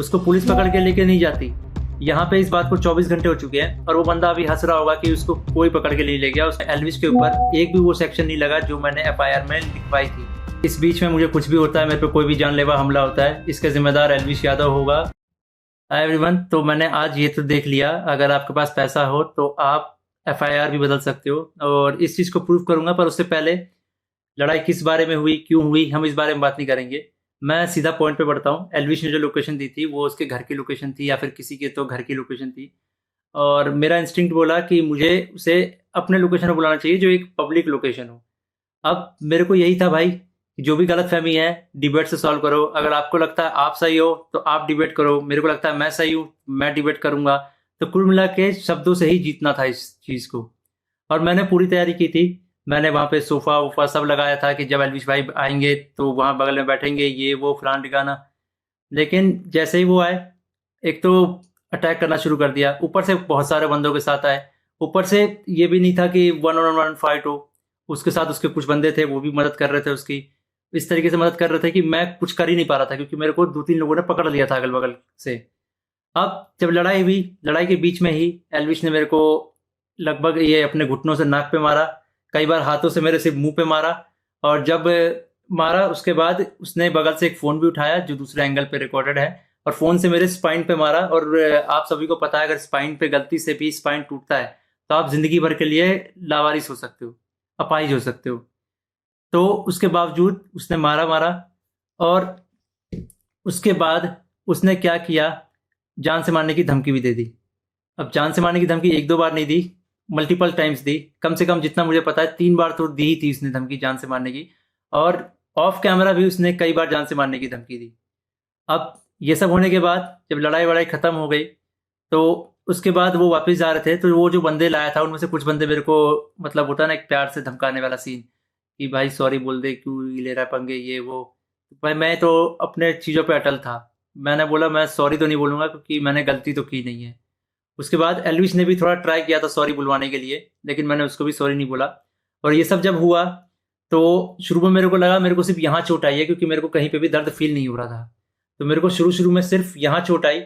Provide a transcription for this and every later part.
उसको पुलिस पकड़ के लेके नहीं जाती। यहाँ पे इस बात को 24 घंटे हो चुके हैं और वो बंदा अभी हंस रहा होगा कि उसको कोई पकड़ के नहीं ले गया। उस एल्विश के ऊपर एक भी वो सेक्शन नहीं लगा जो मैंने एफआईआर में लिखवाई थी। इस बीच में मुझे कुछ भी होता है, मेरे पे कोई भी जानलेवा हमला होता है, इसका जिम्मेदार एल्विश यादव होगा। हाय एवरीवन, तो मैंने आज ये तो देख लिया, अगर आपके पास पैसा हो तो आप एफआईआर भी बदल सकते हो और इस चीज़ को प्रूव करूंगा। पर उससे पहले लड़ाई किस बारे में हुई, क्यों हुई, हम इस बारे में बात नहीं करेंगे। मैं सीधा पॉइंट पे बढ़ता हूँ। एल्विश ने जो लोकेशन दी थी वो उसके घर की लोकेशन थी या फिर किसी के तो घर की लोकेशन थी और मेरा इंस्टिंक्ट बोला कि मुझे उसे अपने लोकेशन पर बुलाना चाहिए जो एक पब्लिक लोकेशन हो। अब मेरे को यही था भाई, जो भी गलतफहमी है डिबेट से सॉल्व करो। अगर आपको लगता है आप सही हो तो आप डिबेट करो, मेरे को लगता है मैं सही हूँ, मैं डिबेट करूंगा। तो कुल मिला के शब्दों से ही जीतना था इस चीज़ को। और मैंने पूरी तैयारी की थी। मैंने वहाँ पे सोफ़ा वोफ़ा सब लगाया था कि जब एल्विश भाई आएंगे तो वहाँ बगल में बैठेंगे, ये वो फलाना ठिकाना। लेकिन जैसे ही वो आए, एक तो अटैक करना शुरू कर दिया, ऊपर से बहुत सारे बंदों के साथ आए। ऊपर से ये भी नहीं था कि वन ऑन वन फाइट हो, उसके साथ उसके कुछ बंदे थे वो भी मदद कर रहे थे उसकी। इस तरीके से मदद कर रहे थे कि मैं कुछ कर ही नहीं पा रहा था क्योंकि मेरे को 2-3 लोगों ने पकड़ लिया था अगल बगल से। अब जब लड़ाई हुई, लड़ाई के बीच में ही एल्विश ने मेरे को लगभग ये अपने घुटनों से नाक पे मारा, कई बार हाथों से मेरे सिर्फ मुंह पे मारा। और जब मारा उसके बाद उसने बगल से एक फ़ोन भी उठाया जो दूसरे एंगल पे रिकॉर्डेड है और फ़ोन से मेरे स्पाइन पे मारा। और आप सभी को पता है अगर स्पाइन पे गलती से भी स्पाइन टूटता है तो आप ज़िंदगी भर के लिए लावारिस हो सकते हो, अपाहिज हो सकते हो। तो उसके बावजूद उसने मारा मारा और उसके बाद उसने क्या किया, जान से मारने की धमकी भी दे दी। अब जान से मारने की धमकी 1-2 बार नहीं दी, मल्टीपल टाइम्स दी। कम से कम जितना मुझे पता है 3 बार तो दी ही थी उसने धमकी जान से मारने की। और ऑफ कैमरा भी उसने कई बार जान से मारने की धमकी दी। अब ये सब होने के बाद जब लड़ाई वड़ाई ख़त्म हो गई तो उसके बाद वो वापस जा रहे थे तो वो जो बंदे लाया था उनमें से कुछ बंदे मेरे को, मतलब होता है ना एक प्यार से धमकाने वाला सीन कि भाई सॉरी बोल दे, क्यों ले रहा है पंगे ये वो। भाई मैं तो अपने चीज़ों पे अटल था। मैंने बोला मैं सॉरी तो नहीं बोलूँगा क्योंकि मैंने गलती तो की नहीं है। उसके बाद एल्विश ने भी थोड़ा ट्राई किया था सॉरी बुलवाने के लिए, लेकिन मैंने उसको भी सॉरी नहीं बोला। और ये सब जब हुआ तो शुरू में मेरे को लगा मेरे को सिर्फ यहाँ चोट आई है क्योंकि मेरे को कहीं पे भी दर्द फील नहीं हो रहा था। तो मेरे को शुरू शुरू में सिर्फ यहाँ चोट आई।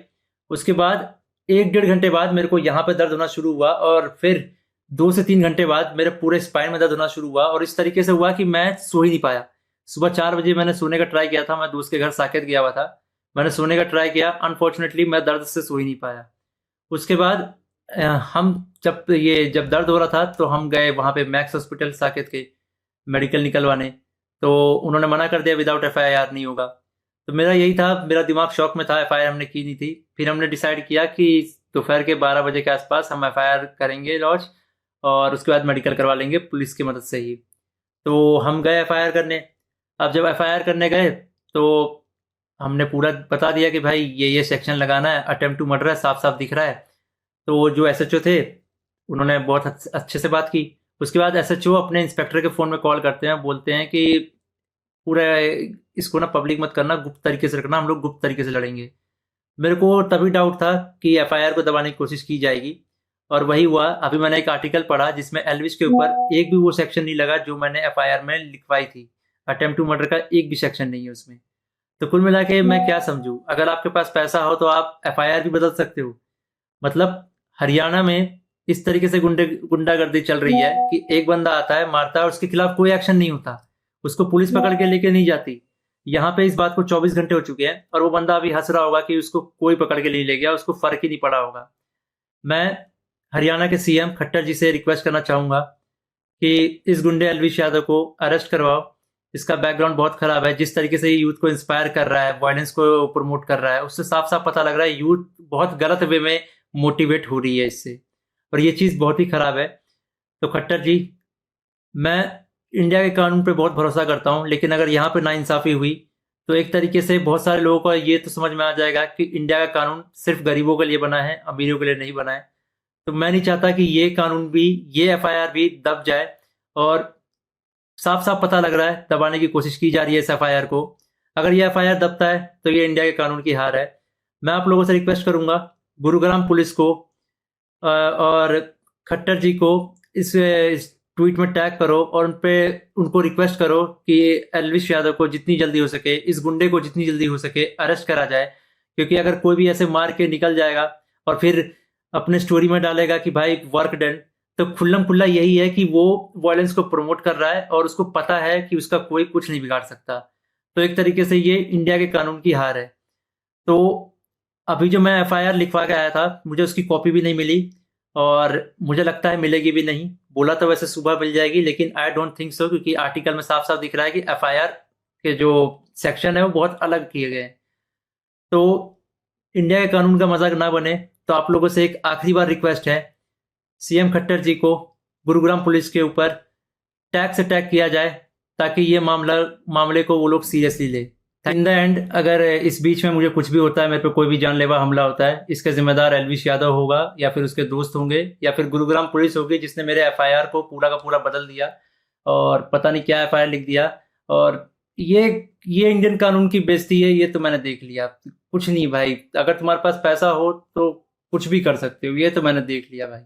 उसके बाद 1-1.5 घंटे बाद मेरे को यहाँ पे दर्द होना शुरू हुआ और फिर 2 से 3 घंटे बाद मेरे पूरे स्पाइन में दर्द होना शुरू हुआ। और इस तरीके से हुआ कि मैं सो ही नहीं पाया। सुबह 4 बजे मैंने सोने का ट्राई किया था, मैं दोस्त के घर साकेत गया हुआ था, मैंने सोने का ट्राई किया, अनफॉर्चुनेटली मैं दर्द से सो ही नहीं पाया। उसके बाद हम जब दर्द हो रहा था तो हम गए वहाँ पे मैक्स हॉस्पिटल साकेत के मेडिकल निकलवाने। तो उन्होंने मना कर दिया विदाउट एफआईआर नहीं होगा। तो मेरा यही था, मेरा दिमाग शॉक में था, एफआईआर हमने की नहीं थी। फिर हमने डिसाइड किया कि दोपहर के 12 बजे के आसपास हम एफआईआर करेंगे लॉन्च और उसके बाद मेडिकल करवा लेंगे पुलिस की मदद से ही। तो हम गए एफआईआर करने। अब जब एफआईआर करने गए तो हमने पूरा बता दिया कि भाई ये सेक्शन लगाना है, अटेम्प्ट टू मर्डर है, साफ साफ दिख रहा है। तो वो जो एसएचओ थे उन्होंने बहुत अच्छे से बात की। उसके बाद एसएचओ अपने इंस्पेक्टर के फ़ोन में कॉल करते हैं, बोलते हैं कि पूरा इसको ना पब्लिक मत करना, गुप्त तरीके से रखना, हम लोग गुप्त तरीके से लड़ेंगे। मेरे को तभी डाउट था कि एफआईआर को दबाने की कोशिश की जाएगी और वही हुआ। अभी मैंने एक आर्टिकल पढ़ा जिसमें एल्विश के ऊपर एक भी वो सेक्शन नहीं लगा जो मैंने एफआईआर में लिखवाई थी। अटेम्प्ट टू मर्डर का एक भी सेक्शन नहीं है उसमें। तो कुल मिला के मैं क्या समझूं, अगर आपके पास पैसा हो तो आप एफआईआर भी बदल सकते हो। मतलब हरियाणा में इस तरीके से गुंडागर्दी चल रही है कि एक बंदा आता है मारता है और उसके खिलाफ कोई एक्शन नहीं होता, उसको पुलिस पकड़ के लेके नहीं जाती। यहाँ पे इस बात को 24 घंटे हो चुके हैं और वो बंदा अभी हंस रहा होगा कि उसको कोई पकड़ के नहीं ले गया, उसको फर्क ही नहीं पड़ा होगा। मैं हरियाणा के सीएम खट्टर जी से रिक्वेस्ट करना चाहूंगा कि इस गुंडे एल्विश यादव को अरेस्ट करवाओ। इसका बैकग्राउंड बहुत खराब है, जिस तरीके से ये यूथ को इंस्पायर कर रहा है, वायलेंस को प्रमोट कर रहा है, उससे साफ साफ पता लग रहा है यूथ बहुत गलत वे में मोटिवेट हो रही है इससे, और ये चीज़ बहुत ही खराब है। तो खट्टर जी, मैं इंडिया के कानून पे बहुत भरोसा करता हूँ, लेकिन अगर यहाँ पे नाइंसाफ़ी हुई तो एक तरीके से बहुत सारे लोगों को ये तो समझ में आ जाएगा कि इंडिया का कानून सिर्फ गरीबों के लिए बना है, अमीरों के लिए नहीं बना है। तो मैं नहीं चाहता कि ये कानून भी, ये एफआईआर भी दब जाए। और साफ साफ पता लग रहा है दबाने की कोशिश की जा रही है इस एफआईआर को। अगर ये एफआईआर दबता है तो ये इंडिया के कानून की हार है। मैं आप लोगों से रिक्वेस्ट करूंगा, गुरुग्राम पुलिस को और खट्टर जी को इस ट्वीट में टैग करो और उनको रिक्वेस्ट करो कि एल्विश यादव को जितनी जल्दी हो सके, इस गुंडे को जितनी जल्दी हो सके अरेस्ट करा जाए। क्योंकि अगर कोई भी ऐसे मार के निकल जाएगा और फिर अपने स्टोरी में डालेगा कि भाई वर्क डन, तो खुल्लम खुल्ला यही है कि वो वायलेंस को प्रमोट कर रहा है और उसको पता है कि उसका कोई कुछ नहीं बिगाड़ सकता। तो एक तरीके से ये इंडिया के कानून की हार है। तो अभी जो मैं एफआईआर लिखवा के आया था, मुझे उसकी कॉपी भी नहीं मिली और मुझे लगता है मिलेगी भी नहीं। बोला तो वैसे सुबह मिल जाएगी, लेकिन आई डोंट थिंक सो, क्योंकि आर्टिकल में साफ साफ दिख रहा है कि एफआईआर के जो सेक्शन है वो बहुत अलग किए गए हैं। तो इंडिया के कानून का मजाक ना बने, तो आप लोगों से एक आखिरी बार रिक्वेस्ट है, सीएम खट्टर जी को गुरुग्राम पुलिस के ऊपर टैक्स अटैक किया जाए, ताकि ये मामले को वो लोग सीरियसली ले। इन द एंड अगर इस बीच में मुझे कुछ भी होता है, मेरे पे कोई भी जानलेवा हमला होता है, इसका जिम्मेदार एलविश यादव होगा या फिर उसके दोस्त होंगे या फिर गुरुग्राम पुलिस होगी, जिसने मेरे एफआईआर को पूरा का पूरा बदल दिया और पता नहीं क्या एफआईआर लिख दिया। और ये ये इंडियन कानून की बेइज्जती है, ये तो मैंने देख लिया। कुछ नहीं भाई, अगर तुम्हारे पास पैसा हो तो कुछ भी कर सकते हो, ये तो मैंने देख लिया भाई।